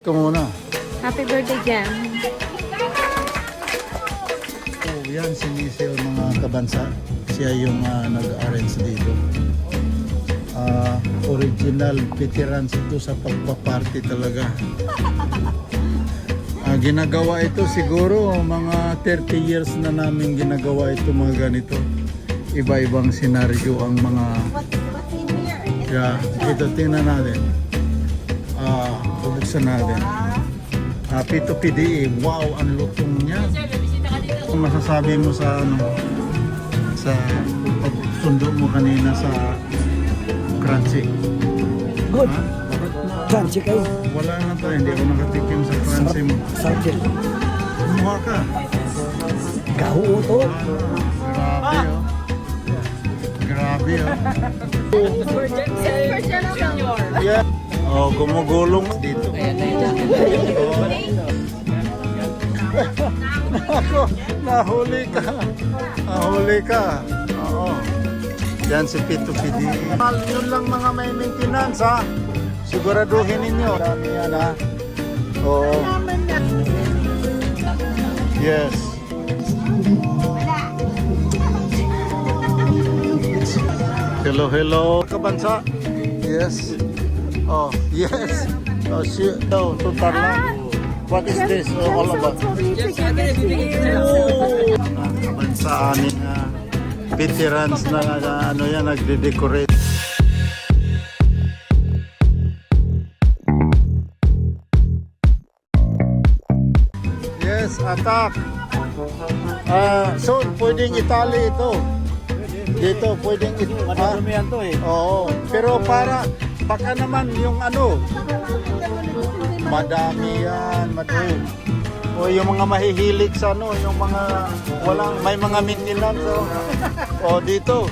Ito muna. Happy birthday, Jam. Oh, yan si Nisel mga kabansa. Siya yung nag-arrange dito. Original veterans ito sa pagpaparty talaga. Ginagawa ito siguro mga 30 years na namin ginagawa ito mga ganito. Iba-ibang senaryo ang mga... Yeah, ito tingnan natin. Bubuksan natin. P2PDE. Wow, ang lutong niya. Kung masasabi mo sa sa pagsundo mo kanina sa crunchy. Good. Crunchy kayo. Wala na tayo, hindi ako nakatikim sa crunchy mo. Sarap. Kumuha ka. Gaho to. Grabe oh. Grabe oh. Yeah. Oh, gumugulong dito. Ako, nahuli ka. Nahuli ka. Oo. Yan si P2PD. Yun lang mga may maintenance ha. Siguraduhin ninyo. Dami yan ha. Oo. Yes. Hello, hello. Kabansa. Yes. Oh, yes. Oh, shit. No, total lang. What is this all about? Kabansa amin na veterans na ano yan, nagde-decorate. Yes, attack. So, pwedeng itali ito. Dito, pwedeng itali. Madami yan to eh. Oo, pero para baka naman yung ano, madami yan, madami. O yung mga mahihilig sa ano, yung mga walang, may mga maintenance. O dito.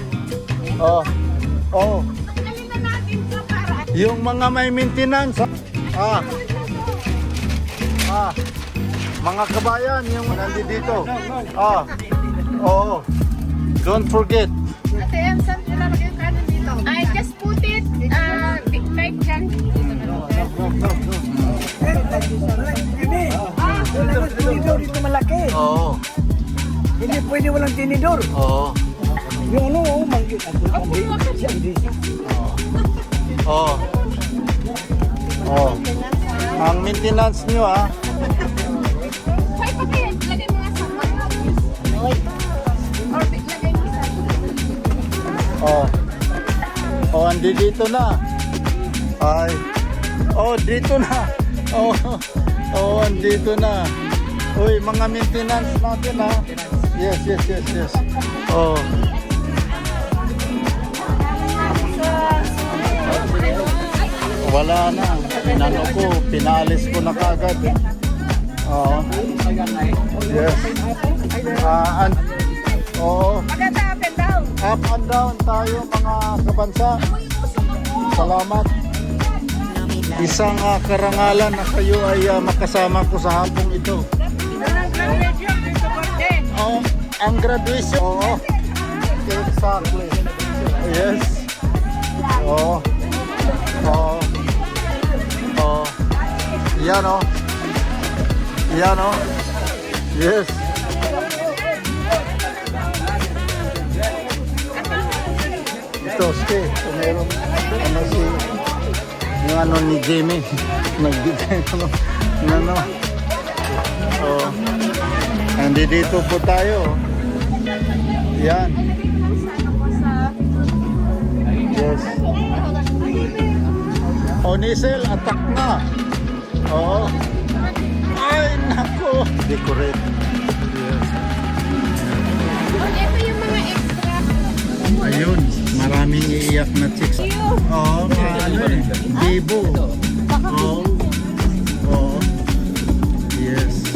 Yung mga may maintenance. Mga kabayan, yung nandito. Oo. Don't forget. Ate, saan ilalagay yung kanin dito? I just put it, big bite dyan. Walang tinidor dito malaki. Oo. Hindi pwede walang tinidor. Oo. Yung ano, manggit. Oo. Oo. Ang maintenance nyo Ay, pati, lagay mo nga sa or lagay mo sa andi dito na. Ay. Dito na. Andito na. Uy, mga maintenance natin Yes. Wala na. Pinano ko, pinalis ko na kagad. Yes. maganda up and down. Up and down tayo mga kabansa. Salamat. Isang karangalan na kayo ay makasama ko sa hapong ito. Ang graduation. Oo. Exactly. Yes. Yan o. Yes. Ito, sige. Meron yung ni Jamie. Nagbigay dito po tayo. Yan. Yes. Nisel, attack na. Ay, nako. Decorate. Yes. Ito yung mga extra. Ayun, maraming iiyak na chicks. Bibo. Yes.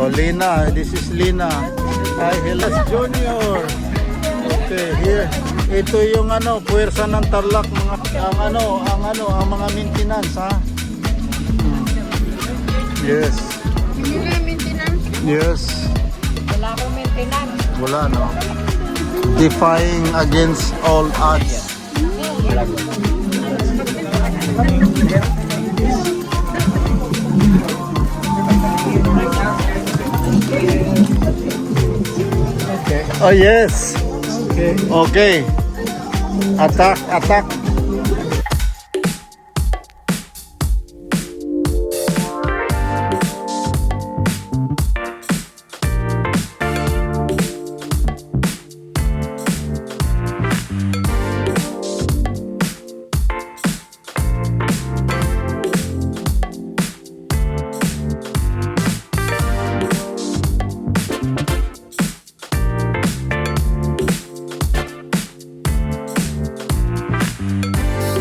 Lina, this is Lina. Hi, Hellas Junior. Okay, here. Ito yung puwersa ng Tarlac, ang mga maintenance, Yes. Hindi na maintenance. Yes. Wala akong maintenance. Wala, no? Defying against all odds. Oh yes. Okay. Attack, attack.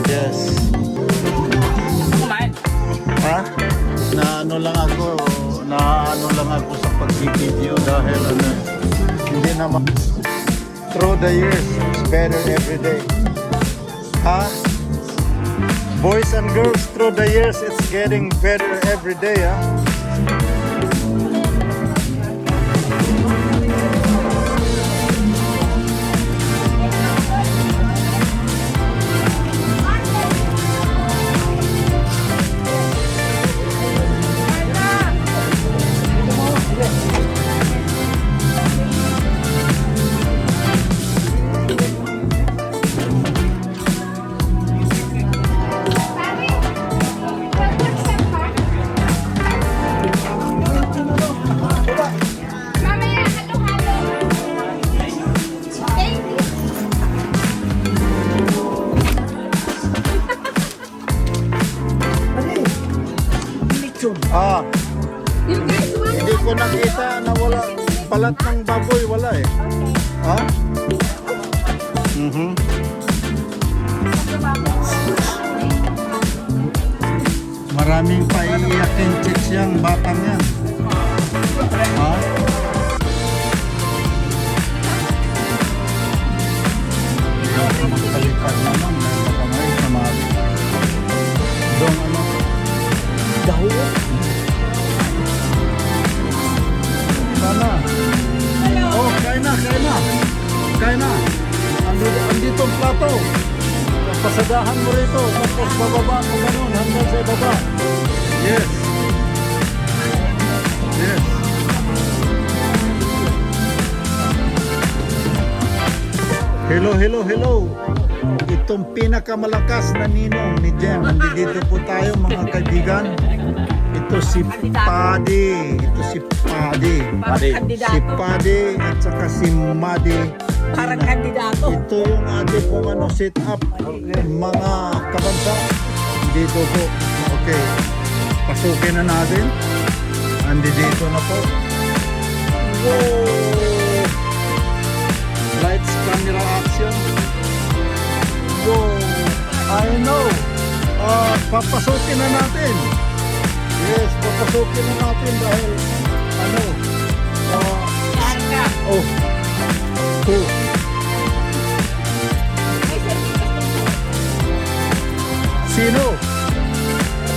Yes. Ha? Na ano lang ako sa pag-video dahil ano, hindi naman through the years, it's better every day. Ha? Boys and girls, through the years, it's getting better every day, ha? Mamaya, halo-halo. Thank you. Ano eh? Lechon. Ah, You guys want hindi ko nakita na wala balat ng baboy, wala eh. Ha? Mhm. Maraming paiiyakin chicks yang batang yan. Ha? Hindi ako magpalitan naman dahil baka may sumali. Dong ano? Dahon. Sana. Oh, kain na, kain na. Kain na. Andito ang plato. Pasadahan mo rito. Tapos bababa mo ganun hanggang sa baba. Yes. Yes. Hello, hello, hello. Itong pinakamalakas na ninong ni Jem. Nandito po tayo mga kaibigan. Ito si Paddy. Ito si Paddy. Si Paddy at saka si Madi. Parang kandidato. Ito yung ating pong ano, sit up mga kabansa. Dito po. Okay. Pasukin na natin. Andito na po. Whoa! Lights, camera, action. Whoa! I know. Papasukin na natin. Yes, papasukin na natin dahil ano. Oh. Oh. Sino?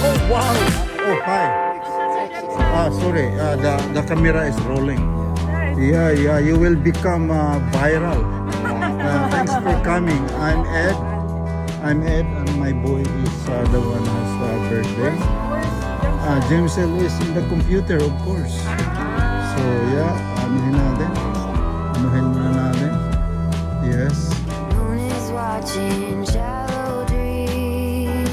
Oh, wow. Oh, hi. Sorry. The camera is rolling. Yeah, you will become viral. Thanks for coming. I'm Ed, and my boy is the one who has birthday. James L is in the computer, of course. So, yeah, anuhin natin. Anuhin muna natin. Yes. Moon is watching shallow dreams.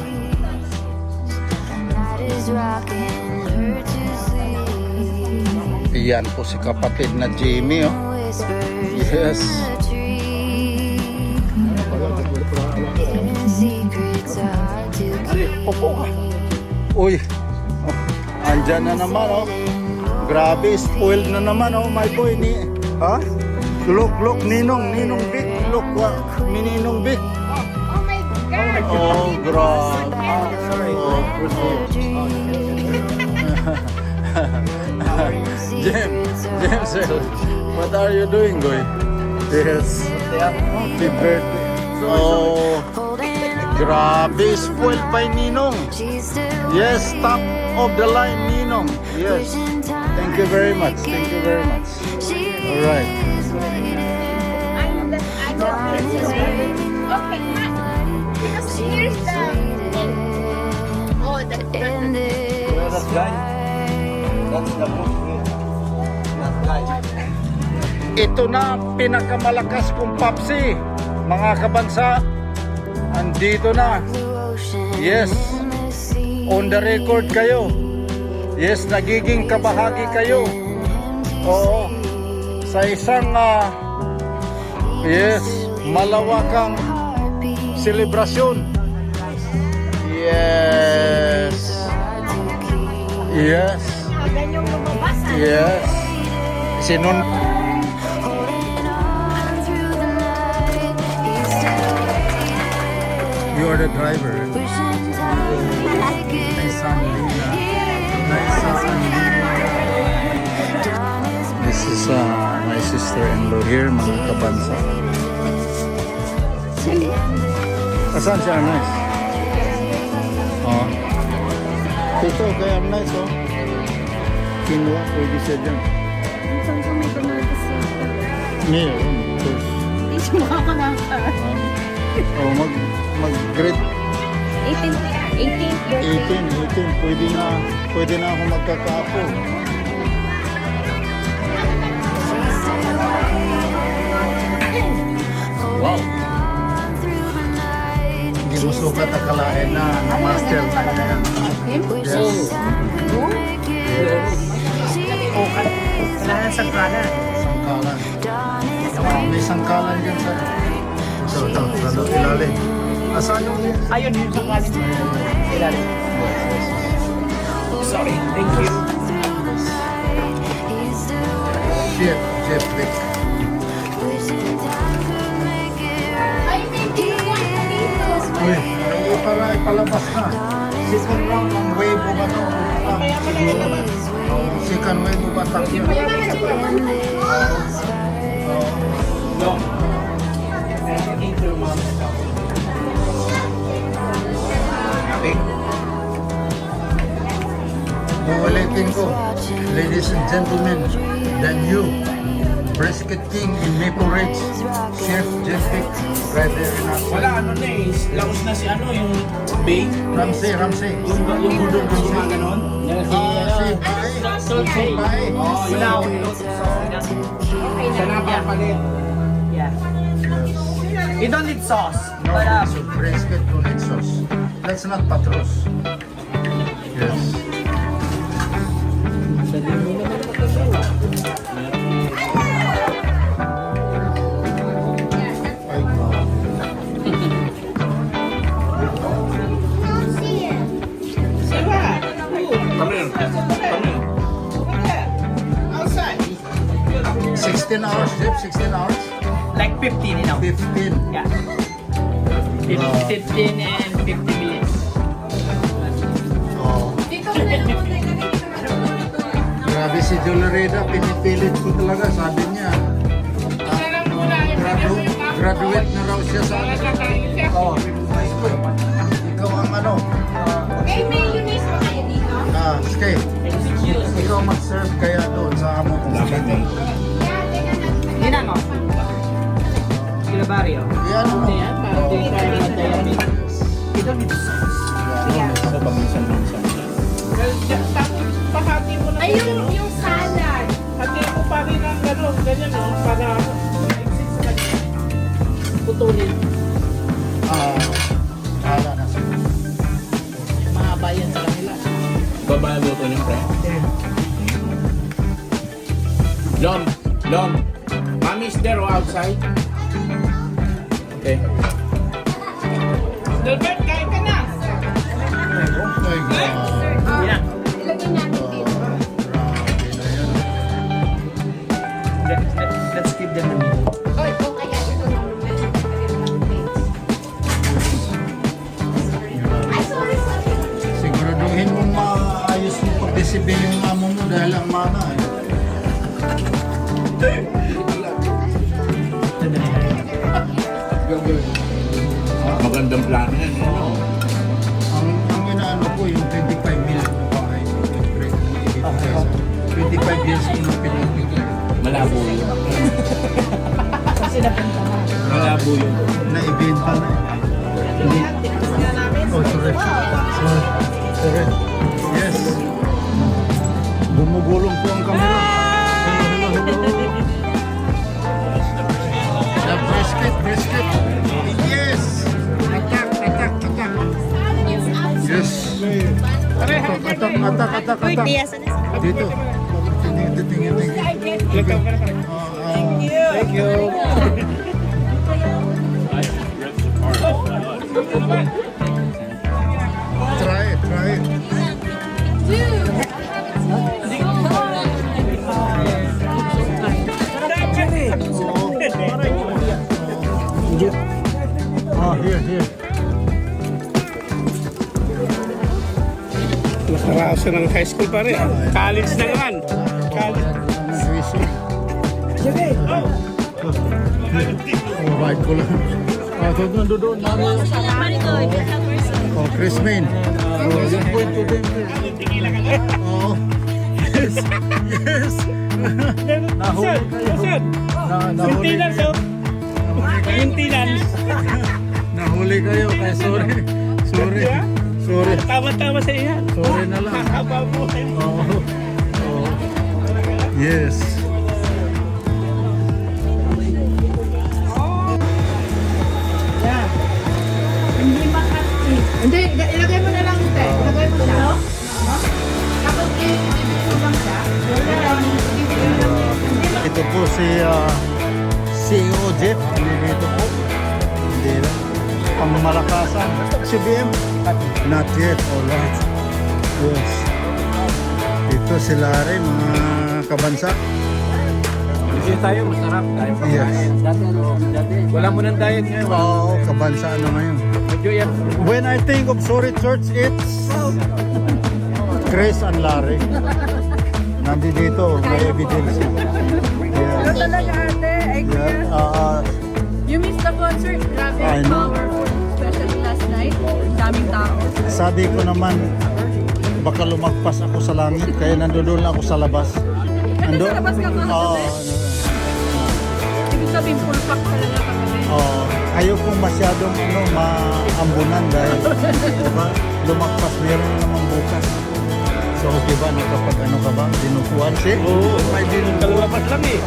Night is rocking her to sleep. Iyan po si kapatid na Jimmy, oh. Whispers Yes. in the tree. Hidden secrets are hard to keep. Uy, andyan na naman, oh. Grabe, spoiled na naman, oh, my boy. Ha? Look, Ninong Vic. Look, Ninong Vic. Oh my God. Oh, grabe. Oh, James, what are you doing, boy? Yes. Happy birthday. Oh, grabe, spoiled by Ninong. Yes, top of the line, Ninong. Yes. Thank you very much. Thank you very much. All right. Okay, because here's the guy. That's the most way. That guy. Ito na pinakamalakas kong papsi, mga kabansa. Andito na. Yes. On the record kayo. Yes, nagiging kabahagi kayo. Oo. Sa isang yes, malawakang selebrasyon. Yes. Yes. Ganyong lumabas. Yes. Sinun You are the driver. This is my sister-in-law here, mga kabansa. Asan siya, nice? Oh. Ito, kaya nice, oh. Kinuha, pwede siya dyan. Saan sa may kanagas yun? Ngayon, of course. Hindi siya makakanaka. Oh, mag-grade 18th birthday. 18, pwede na ako magkakaapo. Wow. Hindi mo sukat akalain na master na yan. Yes. Kailangan sa kanan. Sangkalan. May sangkalan dyan sa... Ito, ilalim. Asan yung... Ayun, yung sa kanan. Ilalim. Sorry, thank you. Jeff Vick. Ay, may kinuha na dito. Uy, para ipalabas na. Second round ang wave ba ito? Second wave ba takyo? Ulitin ko, ladies and gentlemen, the new Brisket King in Maple Ridge, Chef Jeff Vick, driver na. Wala, ano na eh. Laos na si ano, yung Bay. Ramsey. Yung budol ko mga ganon. Si Pai. Wala ako yun. Siya na papalit. Yeah. You don't need sauce. No, so brisket, no need sauce. That's not patros. Yes. Ay, Come here. 16 hours, Jeff? 16 hours? Like 15, you know. 15. Yeah. 15 and 50 minutes. Oh. Grabe si Jolareda, pinipilit ko talaga. Sabi niya, graduate na raw siya sa Oh, ikaw ang ano? Eh, may unis pa kayo dito? Sige. Ikaw mag-serve kaya doon sa amo kong meeting. Yun ano? Sila Barrio. Yan mo. Yan, parang di tayo natin. You don't need sauce. So, paminsan-minsan. Tapos pahati mo na Ay, yung salad. hati mo pa rin ang gano'n, ganyan no, para exit sa kanya. Putulin. Kala na sa Mahaba yan sa kanila. Babae luto niyo, pre. Dom. Mommy is there or outside? Okay. Delbert, kain ka na! Oh my God. Yan. Ilagay natin dito. Grabe na yan. Let's keep them in. Oy, kung kaya ito na Ay, sorry. Siguraduhin mong maayos mo pag-disibin yung amo mo dahil ang mana eh. Magandang plano yan. Ano? Ang inaano ko yung 25 million na bahay. 25 years ko nang pinagpigil. Malabo yun. Kasi napunta na. Malabo yun. Naibenta na eh. Hindi. Oh, sorry. Sorry. Yes. Atak. Dito. Tingin. Thank you. Try it. Here. Nakaraos ka ng high school pa rin. College na naman. College. Right ko lang. Doon. Oh, Chris Main. You point to them. Oh. Yes. Nahuli kayo. Sir, maintenance oh. Maintenance. Nahuli kayo. Kaya sorry. Tama-tama sa iyan. Sorry na lang. Haba buhay mo. Oh. Yes. Hindi, ilagay mo na lang ito. Ilagay mo na. Tapos i-bibig mo lang siya. Ito po si CEO Jeff. Dito po. Hindi na. Pamamalakasan. Si BM? Not yet. Alright. Yes. Ito sila rin mga kabansa. Kasi tayo masarap. Yes. Wala mo ng diet ngayon. Oo, kabansa ano ngayon. Medyo yan. When I think of Sorry Church, it's Chris and Larry. Nandito, may evidence. Yes. Talaga ate, Yeah. you missed the concert. Grabe, I know. powerful. Especially last night. Daming tao. Sabi ko naman, baka lumagpas ako sa langit, kaya nandoon lang ako sa labas. Nandun sa labas ka ba? Oo. Ibig sabihin, full pack talaga kami. Oo. Ayokong masyadong maambunan dahil diba, lumagpas meron naman bukas. So okay ba, nakapag ano ka ba? Dinukuan si? Oo, may dinutalapas lang eh.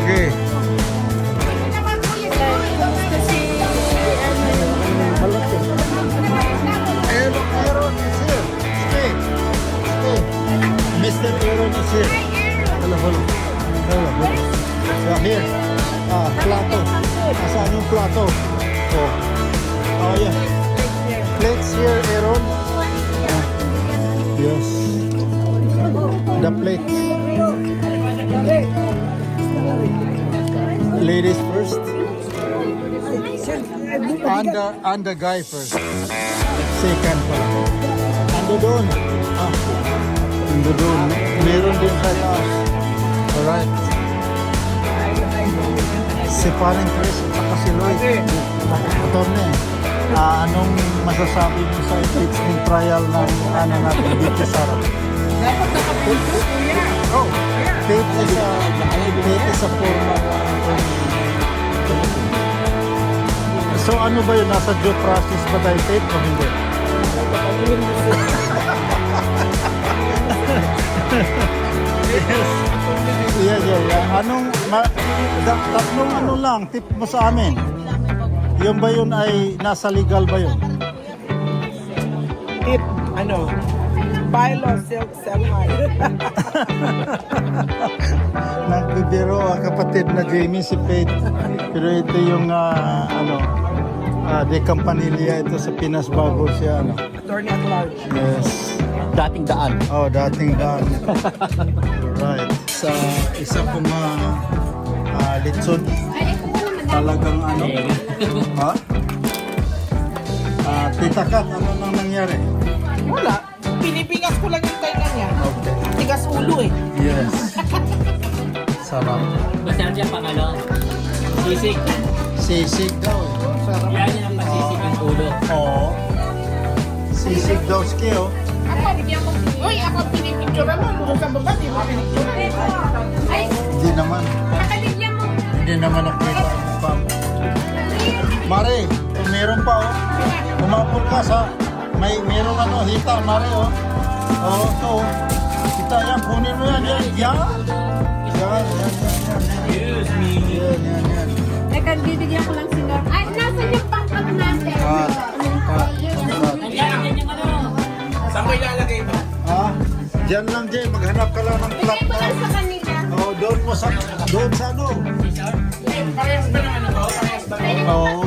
Okay. Aaron is here. Stay. Mr. Aaron is here. Hello. So here. Plato. Asan yung plato? Oh yeah. Plates here, Aaron. Yes. The plates. Ladies first. And the guy first. Second pala. Ando doon. Ando doon. Meron din sa taas. Alright. Si Paring Chris at saka si Lloyd. Attorney, anong masasabi mo sa impeachment trial ng ano natin, Vicky Sara? Dapat nakapulso kuya. Oh, Tate is a former So ano ba yun? Nasa due process ba tayo, Tate, o hindi? Yes. Yeah. Tatlong ano lang, tip mo sa amin. Yung ba yun ay nasa legal ba yun? Tip, file of sell high. Nagbibiro ang kapatid na Jamie si Faith. Pero ito yung de Campanilla ito sa Pinas bago siya Attorney at large. Yes. Dating daan. Oh, dating daan. Right. Sa isa pong litson. Talagang ha? Tita Kat, ano nang nangyari? Wala. Pinipigas ko lang yung tainga niya. Okay. Tigas ulo eh. Yes. Sarap. Masarap yan pang sisig. Sisig daw. Sarap. Yan ang pasisig ng ulo. Oo. Sisig daw ski, oh. Ako pinipicture mo. Doon sa baba, di mo pinicture. Ay, Hindi naman. nakaligyan mo. Hindi naman nakita ang mukha mo. Mare, kung meron pa, oh. Umapot ka sa meron hita, Mare, oh. Oh, ito, oh. Kita yan, kunin mo yan. Yan. Excuse me. Yan. Teka, bibigyan ko lang sila. Ay, nasa yung pangkat natin. Cut. Yan yung ko ilalagay ito? Ha? Diyan lang, Jay. Maghanap ka lang ng plot Bigay mo na. lang sa kanila. Oh, doon sa ano. Parehas ba naman ito? Parehas ba? Oo.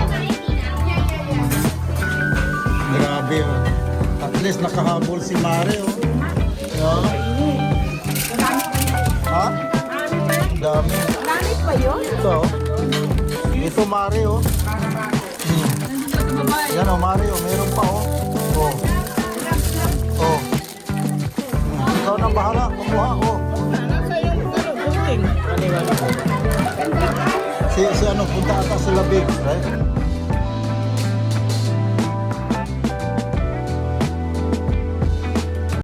Grabe, oh. At least nakahabol si Mare, oh. Yeah. Ha? Dami. Langit pa yun? Ito, oh. Ito, Mare, oh. Yan, oh, Mare, oh. Meron pa, oh. Oh. Oh. Ikaw nang bahala. Kumuha, oh. Si ano, punta ata sila Big, right?